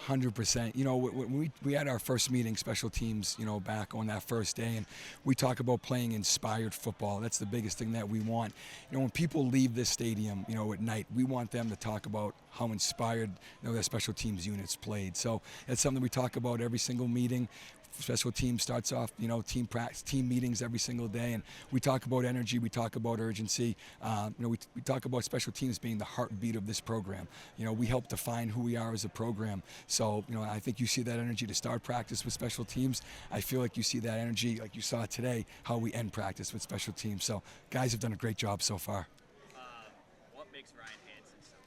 100%. You know, when we had our first meeting, special teams, you know, back on that first day, and we talk about playing inspired football. That's the biggest thing that we want. You know, when people leave this stadium, you know, at night, we want them to talk about how inspired, you know, their special teams units played. So that's something we talk about every single meeting. Special team starts off, you know, team practice, team meetings every single day, and we talk about energy, we talk about urgency. You know, we talk about special teams being the heartbeat of this program. You know, we help define who we are as a program. So, you know, I think you see that energy to start practice with special teams. I feel like you see that energy, like you saw today, how we end practice with special teams. So, guys have done a great job so far. What makes Ryan Hansen so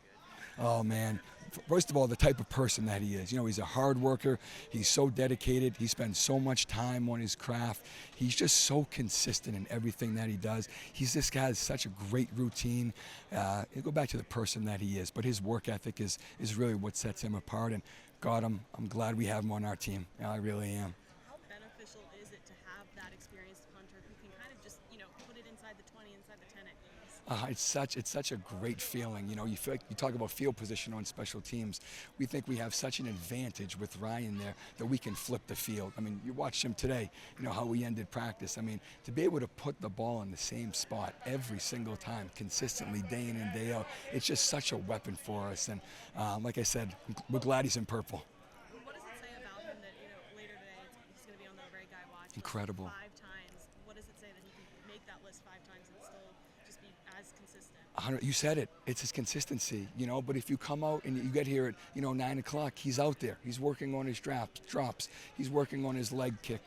good? Oh man. First of all, the type of person that he is. You know, he's a hard worker. He's so dedicated. He spends so much time on his craft. He's just so consistent in everything that he does. This guy has such a great routine. You go back to the person that he is, but his work ethic is really what sets him apart. And God, I'm glad we have him on our team. I really am. How beneficial is it to have that experienced punter who can kind of just, put it inside the 20, inside the 10 at ease? It's such a great feeling. You know, you feel like you talk about field position on special teams. We think we have such an advantage with Ryan there that we can flip the field. I mean, you watched him today. You know how we ended practice. I mean, to be able to put the ball in the same spot every single time, consistently, day in and day out, it's just such a weapon for us. And like I said, we're glad he's in purple. What does it say about him that, later today he's going to be on the Ray Guy watch list Incredible. 5 times? What does it say that he can make that list 5 times and still just be as consistent? You said it. It's his consistency, you know. But if you come out and you get here at 9 o'clock, he's out there. He's working on his drops. He's working on his leg kick,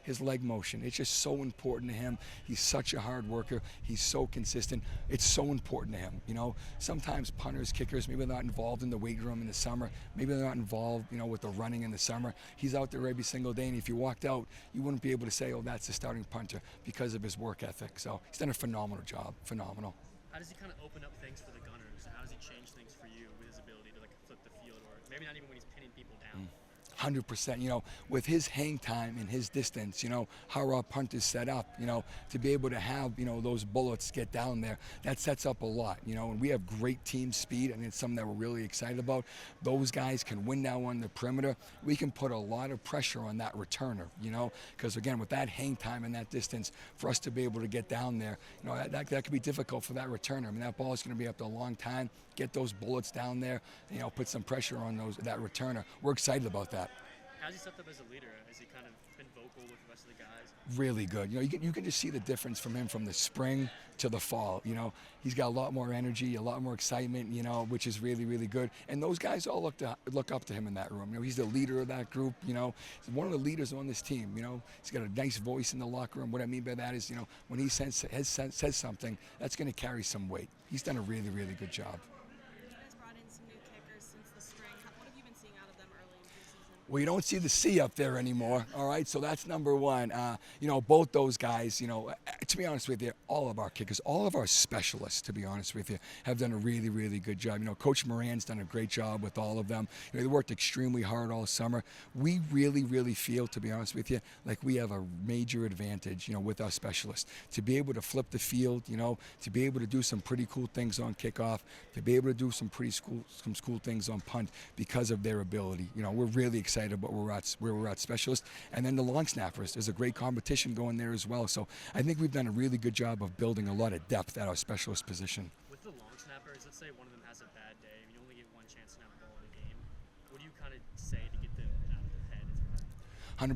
his leg motion. It's just so important to him. He's such a hard worker. He's so consistent. It's so important to him. You know, sometimes punters, kickers, maybe they're not involved in the weight room in the summer. Maybe they're not involved, with the running in the summer. He's out there every single day, and if you walked out, you wouldn't be able to say, "Oh, that's the starting punter," because of his work ethic. So he's done a phenomenal job. Phenomenal. How does he kind of open up things for the Gunners? How does he change things for you with his ability to flip the field, or maybe not even when he's pinning people down? 100%. With his hang time and his distance, how our punt is set up, to be able to have, those bullets get down there, that sets up a lot, and we have great team speed, and it's something that we're really excited about. Those guys can win now on the perimeter. We can put a lot of pressure on that returner, because again, with that hang time and that distance, for us to be able to get down there, that could be difficult for that returner. I mean, that ball is going to be up a long time. Get those bullets down there, put some pressure on that returner. We're excited about that. How's he stepped up as a leader? Has he kind of been vocal with the rest of the guys? Really good. You can just see the difference from him from the spring to the fall. He's got a lot more energy, a lot more excitement, which is really, really good. And those guys all look up to him in that room. He's the leader of that group. He's one of the leaders on this team. He's got a nice voice in the locker room. What I mean by that is, when he says something, that's going to carry some weight. He's done a really, really good job. You guys brought in some new kickers since the spring. What have you been seeing out of them early in preseason? Well, you don't see the C up there anymore, all right? So that's number one. Both those guys, to be honest with you, all of our kickers, all of our specialists, to be honest with you, have done a really, really good job. Coach Moran's done a great job with all of them. They worked extremely hard all summer. We really, really feel, to be honest with you, like we have a major advantage, with our specialists. To be able to flip the field, to be able to do some pretty cool things on kickoff, to be able to do some cool things on punt because of their ability. We're really excited about where we're at specialists. And then the long snappers, there's a great competition going there as well. So I think we've done a really good job of building a lot of depth at our specialist position. With the long snappers, let's say one of them has a bad day, and you only get one chance to snap the ball in a game. What do you kind of say to get them out of their head?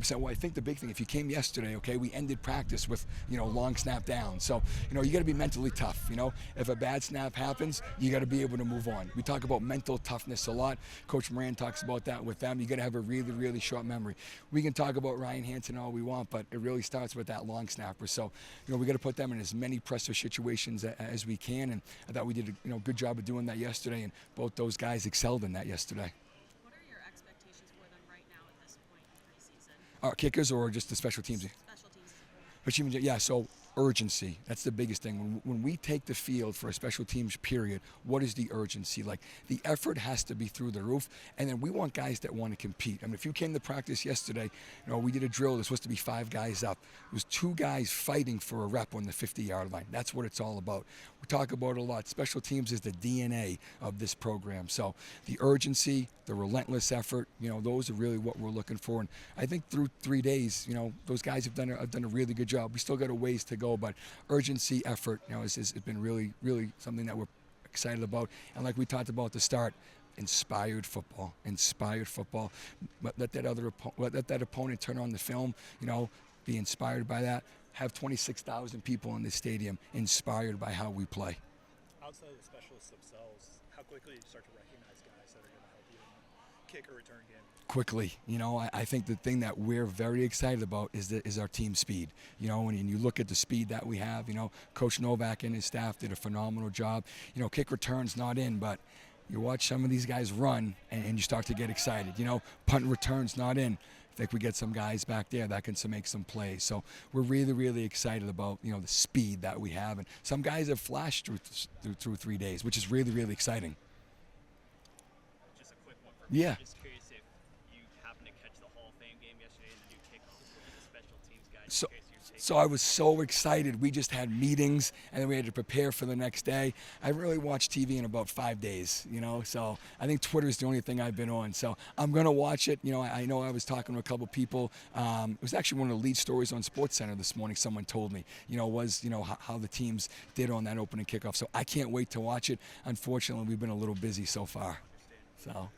100%. Well, I think the big thing, if you came yesterday, okay, we ended practice with, long snap down. So, you got to be mentally tough. If a bad snap happens, you got to be able to move on. We talk about mental toughness a lot. Coach Moran talks about that with them. You got to have a really, really short memory. We can talk about Ryan Hansen all we want, but it really starts with that long snapper. So, we got to put them in as many pressure situations as we can. And I thought we did a good job of doing that yesterday, and both those guys excelled in that yesterday. What are your expectations for them right now at this point in preseason? Our kickers or just the special teams? Special teams. But yeah, so urgency. That's the biggest thing. When we take the field for a special teams period, what is the urgency? Like, the effort has to be through the roof, and then we want guys that want to compete. I mean, if you came to practice yesterday, we did a drill. There's supposed to be 5 guys up. There was 2 guys fighting for a rep on the 50-yard line. That's what it's all about. We talk about it a lot. Special teams is the DNA of this program. So the urgency, the relentless effort, those are really what we're looking for. And I think through 3 days, those guys have done a really good job. We still got a ways to go, but urgency, effort, has been really, really something that we're excited about. And like we talked about at the start, inspired football. But let that opponent turn on the film, be inspired by that. Have 26,000 people in the stadium inspired by how we play. Outside of the specialists themselves, how quickly do you start to recognize guys that are going to help you in kick or return game? Quickly. I think the thing that we're very excited about is our team speed. And you look at the speed that we have, Coach Novak and his staff did a phenomenal job. Kick returns not in, but you watch some of these guys run and you start to get excited. Punt returns not in. I think we get some guys back there that can make some plays. So we're really, really excited about, the speed that we have. And some guys have flashed through 3 days, which is really, really exciting. Just a quick one for me. Yeah. Just curious if you happened to catch the Hall of Fame game yesterday, the new kickoff with the special teams guys. So I was so excited. We just had meetings, and then we had to prepare for the next day. I haven't really watched TV in about 5 days, so I think Twitter's the only thing I've been on. So I'm going to watch it. I know I was talking to a couple people. It was actually one of the lead stories on SportsCenter this morning. Someone told me, was, how the teams did on that opening kickoff. So I can't wait to watch it. Unfortunately, we've been a little busy so far. So.